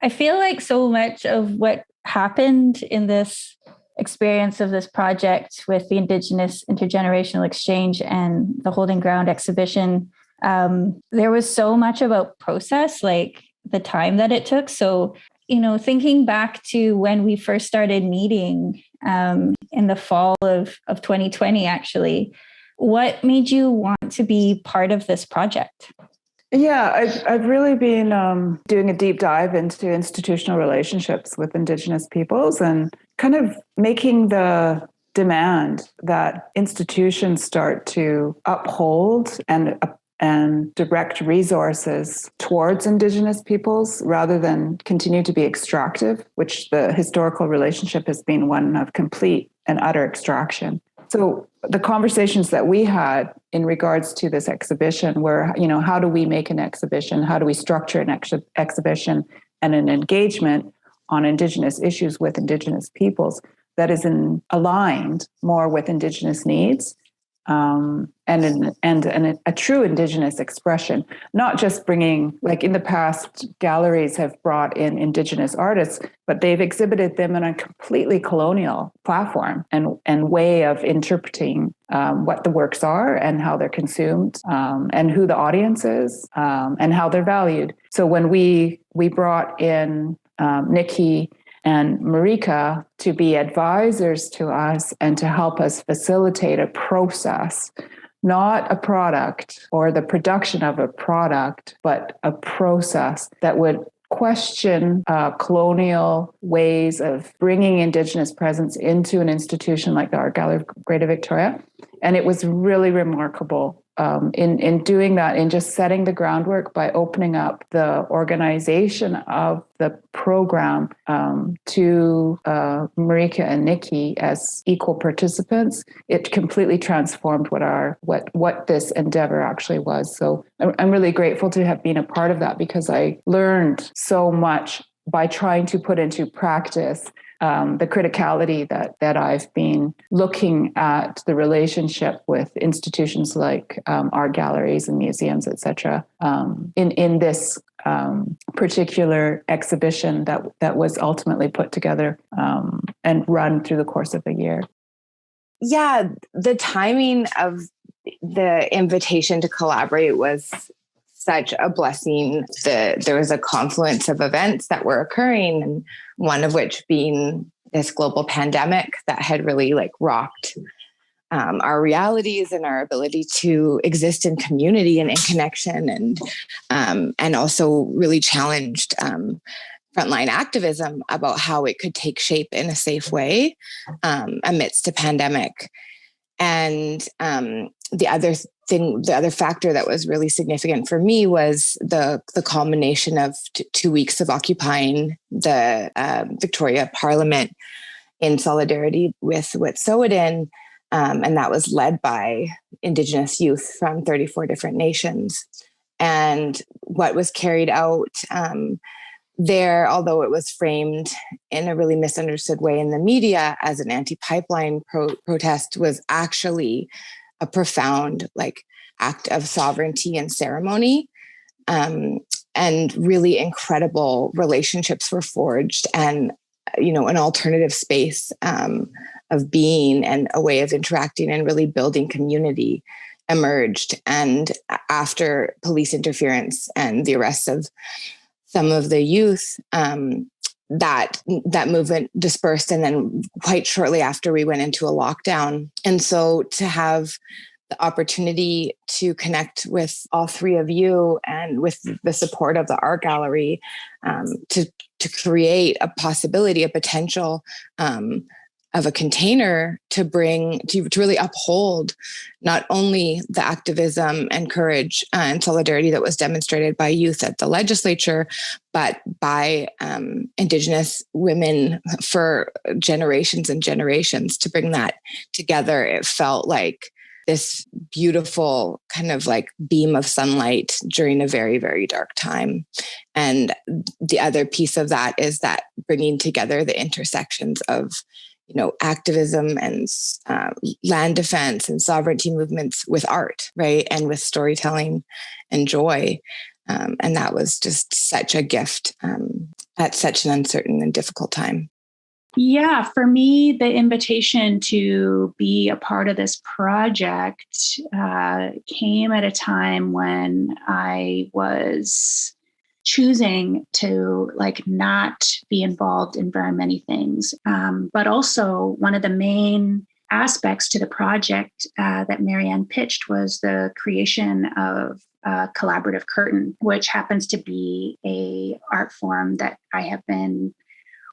I feel like so much of what happened in this experience of this project with the Indigenous Intergenerational Exchange and the Holding Ground exhibition, there was so much about process, like the time that it took. So, thinking back to when we first started meeting in the fall of 2020, actually, what made you want to be part of this project? Yeah, I've really been doing a deep dive into institutional relationships with Indigenous peoples and kind of making the demand that institutions start to uphold and direct resources towards Indigenous peoples rather than continue to be extractive, which the historical relationship has been one of complete and utter extraction. So the conversations that we had in regards to this exhibition were, how do we make an exhibition? How do we structure an exhibition and an engagement on Indigenous issues with Indigenous peoples that is aligned more with Indigenous needs and a true Indigenous expression, not just bringing, like in the past, galleries have brought in Indigenous artists, but they've exhibited them in a completely colonial platform and way of interpreting what the works are and how they're consumed and who the audience is and how they're valued. So when we brought in Nikki and Marika to be advisors to us and to help us facilitate a process, not a product or the production of a product, but a process that would question colonial ways of bringing Indigenous presence into an institution like the Art Gallery of Greater Victoria. And it was really remarkable in doing that, in just setting the groundwork by opening up the organization of the program to Marika and Nikki as equal participants. It completely transformed what this endeavor actually was. So I'm really grateful to have been a part of that because I learned so much by trying to put into practice the criticality that I've been looking at the relationship with institutions like art galleries and museums, et cetera, in this particular exhibition that was ultimately put together and run through the course of a year. Yeah, the timing of the invitation to collaborate was such a blessing. There was a confluence of events that were occurring, and one of which being this global pandemic that had really rocked our realities and our ability to exist in community and in connection, and also really challenged frontline activism about how it could take shape in a safe way amidst a pandemic. And the other factor that was really significant for me was the culmination of 2 weeks of occupying the Victoria Parliament in solidarity with Wet'suwet'en, and that was led by Indigenous youth from 34 different nations. And what was carried out there, although it was framed in a really misunderstood way in the media as an anti-pipeline protest, was actually a profound act of sovereignty and ceremony, and really incredible relationships were forged, and an alternative space of being and a way of interacting and really building community emerged. And after police interference and the arrests of some of the youth, that movement dispersed, and then quite shortly after we went into a lockdown. And so to have the opportunity to connect with all three of you and with the support of the art gallery, to create a possibility, a potential of a container to really uphold not only the activism and courage and solidarity that was demonstrated by youth at the legislature, but by Indigenous women for generations and generations, to bring that together. It felt like this beautiful kind of beam of sunlight during a very, very dark time. And the other piece of that is that bringing together the intersections of activism and land defense and sovereignty movements with art, right? And with storytelling and joy. And that was just such a gift at such an uncertain and difficult time? Yeah, for me, the invitation to be a part of this project came at a time when I was choosing to not be involved in very many things. But also one of the main aspects to the project that Marianne pitched was the creation of collaborative curtain, which happens to be a art form that I have been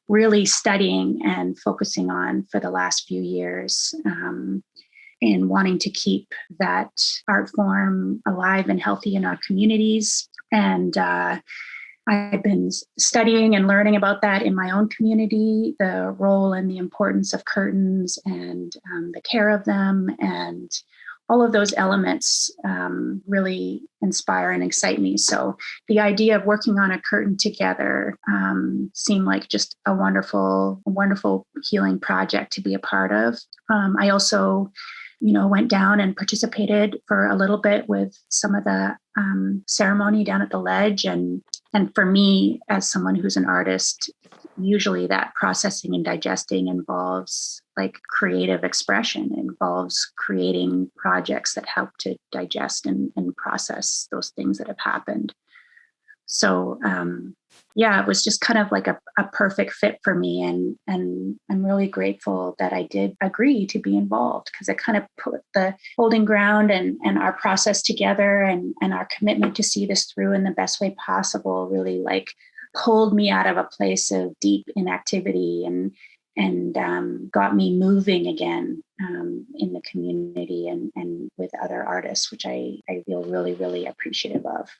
really studying and focusing on for the last few years, and wanting to keep that art form alive and healthy in our communities. And I've been studying and learning about that in my own community, the role and the importance of curtains and the care of them, and all of those elements really inspire and excite me. So the idea of working on a curtain together seemed like just a wonderful healing project to be a part of. I also, went down and participated for a little bit with some of the ceremony down at the ledge. And for me, as someone who's an artist, usually that processing and digesting involves creative expression. It involves creating projects that help to digest and process those things that have happened. So it was just kind of like a perfect fit for me. And I'm really grateful that I did agree to be involved, because it kind of put the holding ground and our process together, and our commitment to see this through in the best way possible really pulled me out of a place of deep inactivity and got me moving again in the community and with other artists, which I feel really, really appreciative of.